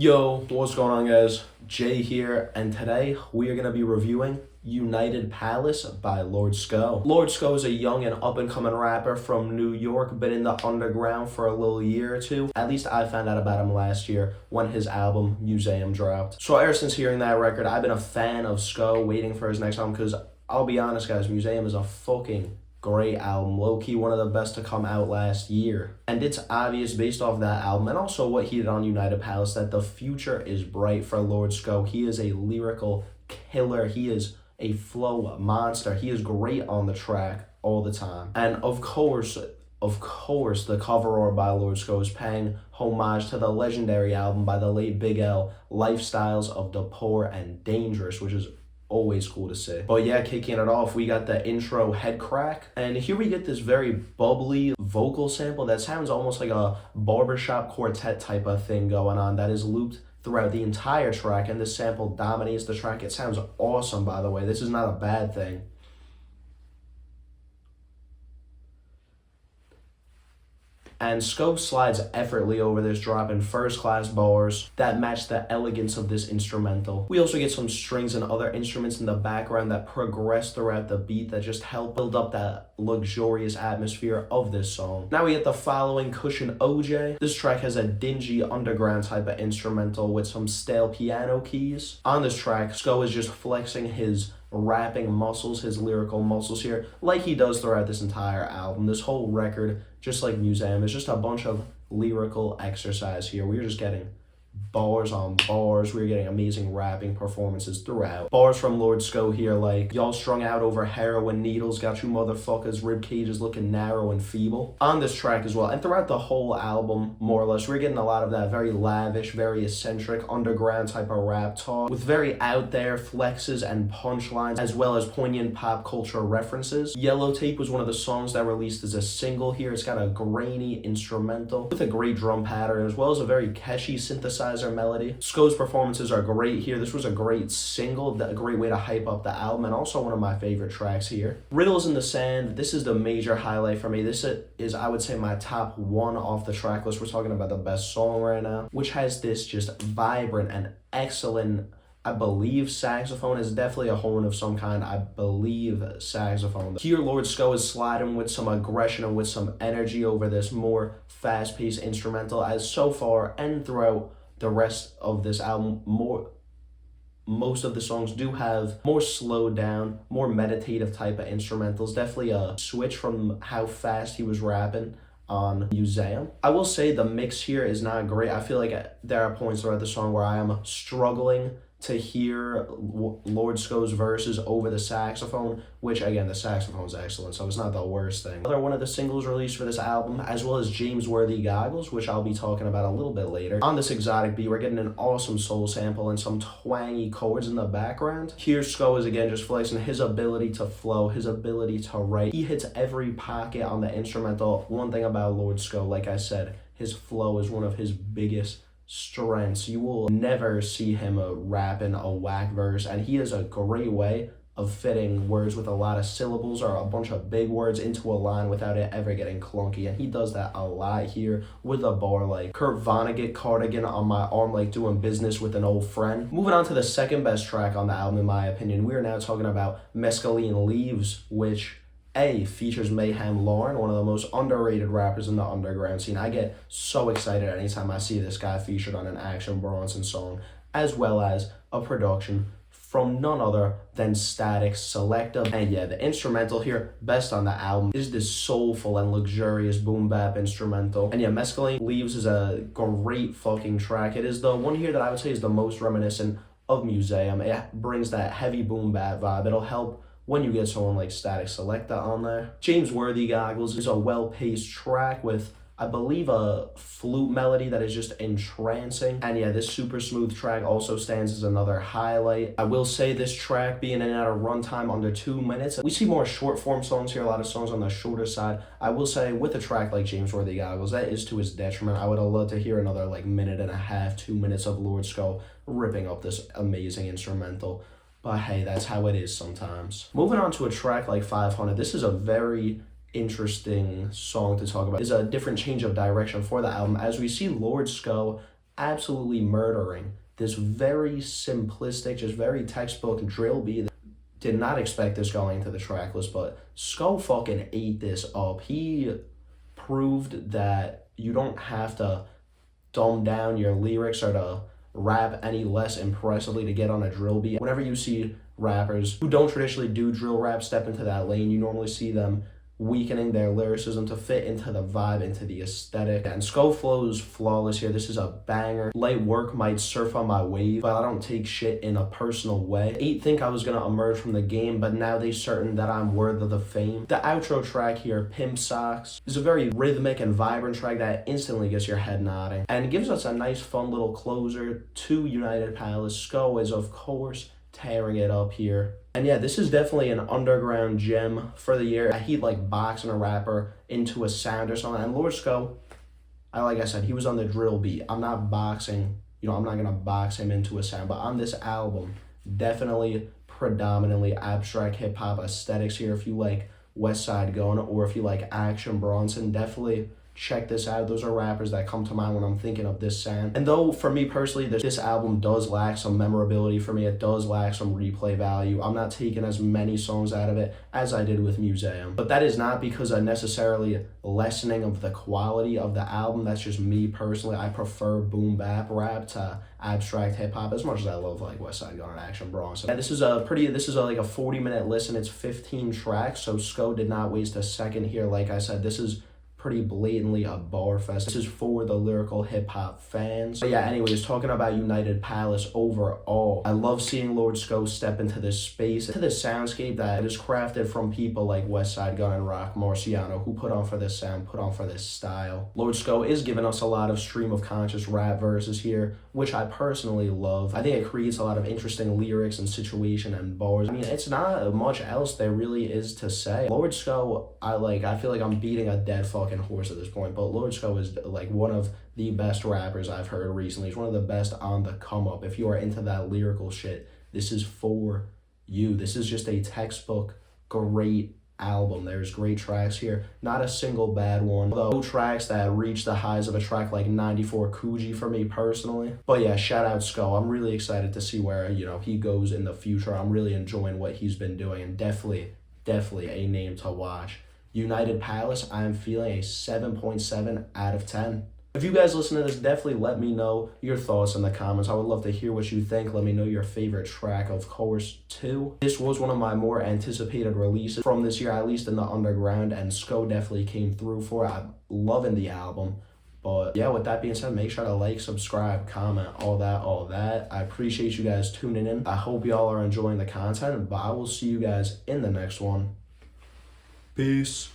Yo, what's going on, guys? Jay here, and today we are going to be reviewing United Palace by Lord Sko. Lord Sko is a young and up-and-coming rapper from New York, been in the underground for a little year or two. At least I found out about him last year when his album Museum dropped. So ever since hearing that record, I've been a fan of Sko, waiting for his next album, because I'll be honest, guys, Museum is a fucking great album, low-key one of the best to come out last year. And it's obvious based off that album and also what he did on United Palace that the future is bright for Lord Sko. He is a lyrical killer. He is a flow monster. He is great on the track all the time. And of course, the cover art by Lord Sko is paying homage to the legendary album by the late Big L, Lifestyles of the Poor and Dangerous, which is always cool to see. But yeah, kicking it off, we got the intro head crack. And here we get this very bubbly vocal sample that sounds almost like a barbershop quartet type of thing going on that is looped throughout the entire track, and this sample dominates the track. It sounds awesome, by the way. This is not a bad thing. And Sko slides effortlessly over this, dropping first-class bars that match the elegance of this instrumental. We also get some strings and other instruments in the background that progress throughout the beat that just help build up that luxurious atmosphere of this song. Now we get the following, Cushion OJ. This track has a dingy underground type of instrumental with some stale piano keys. On this track, Sko is just flexing his rapping muscles, his lyrical muscles here, like he does throughout this entire album. This whole record, just like Museum, is just a bunch of lyrical exercise here. We're just getting bars on bars. We're getting amazing rapping performances throughout. Bars from Lord Sko here like, y'all strung out over heroin needles, got you motherfuckers rib cages looking narrow and feeble. On this track as well, and throughout the whole album, more or less, we're getting a lot of that very lavish, very eccentric, underground type of rap talk with very out there flexes and punchlines, as well as poignant pop culture references. Yellow Tape was one of the songs that released as a single here. It's got a grainy instrumental with a great drum pattern, as well as a very catchy synthesizer melody. Sko's performances are great here. This was a great single, a great way to hype up the album, and also one of my favorite tracks here. Riddles in the Sand, this is the major highlight for me. This is, I would say, my top one off the track list. We're talking about the best song right now, which has this just vibrant and excellent, I believe saxophone, is definitely a horn of some kind. I believe saxophone. Here, Lord Sko is sliding with some aggression and with some energy over this more fast-paced instrumental, as so far and throughout the rest of this album, most of the songs do have more slowed down, more meditative type of instrumentals. Definitely a switch from how fast he was rapping on Museum. I will say the mix here is not great. I feel like there are points throughout the song where I am struggling to hear Lord Sko's verses over the saxophone, which again, the saxophone is excellent, so it's not the worst thing. Another one of the singles released for this album, as well as James Worthy Goggles, which I'll be talking about a little bit later. On this exotic beat, we're getting an awesome soul sample and some twangy chords in the background. Here, Sko is again just flexing his ability to flow, his ability to write. He hits every pocket on the instrumental. One thing about Lord Sko, like I said, his flow is one of his biggest strengths. You will never see him rapping a whack verse, and he has a great way of fitting words with a lot of syllables or a bunch of big words into a line without it ever getting clunky, and he does that a lot here with a bar like Kurt Vonnegut cardigan on my arm like doing business with an old friend. Moving on to the second best track on the album, in my opinion, we are now talking about Mescaline Leaves, which features Mayhem Lauren, one of the most underrated rappers in the underground scene. I get so excited anytime I see this guy featured on an Action Bronson song, as well as a production from none other than Statik Selektah. And yeah, the instrumental here, best on the album, is this soulful and luxurious boom bap instrumental. And yeah, Mescaline Leaves is a great fucking track. It is the one here that I would say is the most reminiscent of Museum. It brings that heavy boom bap vibe. It'll help when you get someone like Statik Selektah on there. James Worthy Goggles is a well-paced track with, I believe, a flute melody that is just entrancing. And yeah, this super smooth track also stands as another highlight. I will say this track being in at a runtime under 2 minutes. We see more short form songs here, a lot of songs on the shorter side. I will say with a track like James Worthy Goggles, that is to his detriment. I would have loved to hear another like minute and a half, 2 minutes of Lord Sko ripping up this amazing instrumental. But hey, that's how it is sometimes. Moving on to a track like 500, this is a very interesting song to talk about. It's a different change of direction for the album, as we see Lord Sko absolutely murdering this very simplistic, just very textbook drill beat. Did not expect this going into the track list, but Sko fucking ate this up. He proved that you don't have to dumb down your lyrics or to rap any less impressively to get on a drill beat. Whenever you see rappers who don't traditionally do drill rap step into that lane, you normally see them weakening their lyricism to fit into the vibe, into the aesthetic. And Sko flows flawless here. This is a banger. Light work might surf on my wave, but I don't take shit in a personal way. 8 think I was gonna emerge from the game, but now they certain that I'm worth of the fame. The outro track here, Pimp Socks, is a very rhythmic and vibrant track that instantly gets your head nodding and gives us a nice fun little closer to United Palace. Sko is of course tearing it up here. And yeah, this is definitely an underground gem for the year. He'd like boxing a rapper into a sound or something. And Lord Sko, like I said, he was on the drill beat. I'm not boxing, I'm not gonna box him into a sound. But on this album, definitely predominantly abstract hip hop aesthetics here. If you like Westside Gunn or if you like Action Bronson, definitely check this out. Those are rappers that come to mind when I'm thinking of this sound. And though for me personally, this album does lack some memorability for me, it does lack some replay value, I'm not taking as many songs out of it as I did with Museum. But that is not because of necessarily lessening of the quality of the album. That's just me personally. I prefer boom bap rap to abstract hip hop as much as I love like Westside Gunn and Action Bronson. Yeah, this is like a 40-minute listen. It's 15 tracks, so Sko did not waste a second here. Like I said, this is pretty blatantly a bar fest. This is for the lyrical hip-hop fans. But yeah, anyways, talking about United Palace overall, I love seeing Lord Sko step into this space, into this soundscape that is crafted from people like Westside Gunn and Rock Marciano, who put on for this sound, put on for this style. Lord Sko is giving us a lot of stream of conscious rap verses here, which I personally love. I think it creates a lot of interesting lyrics and situation and bars. I mean, it's not much else there really is to say. Lord Sko, I feel like I'm beating a dead fucking horse at this point, but Lord Sko is like one of the best rappers I've heard recently. He's one of the best on the come up. If you are into that lyrical shit, this is for you. This is just a textbook great album. There's great tracks here, not a single bad one, though tracks that reach the highs of a track like 94 Coogee for me personally. But yeah, shout out Sko. I'm really excited to see where he goes in the future. I'm really enjoying what he's been doing, and definitely a name to watch. United Palace, I'm feeling a 7.7 out of 10. If you guys listen to this, definitely let me know your thoughts in the comments. I would love to hear what you think. Let me know your favorite track, of course, too. This was one of my more anticipated releases from this year, at least in the underground, and Sko definitely came through for it. I'm loving the album. But yeah, with that being said, make sure to like, subscribe, comment, all that. I appreciate you guys tuning in. I hope y'all are enjoying the content, but I will see you guys in the next one. Peace.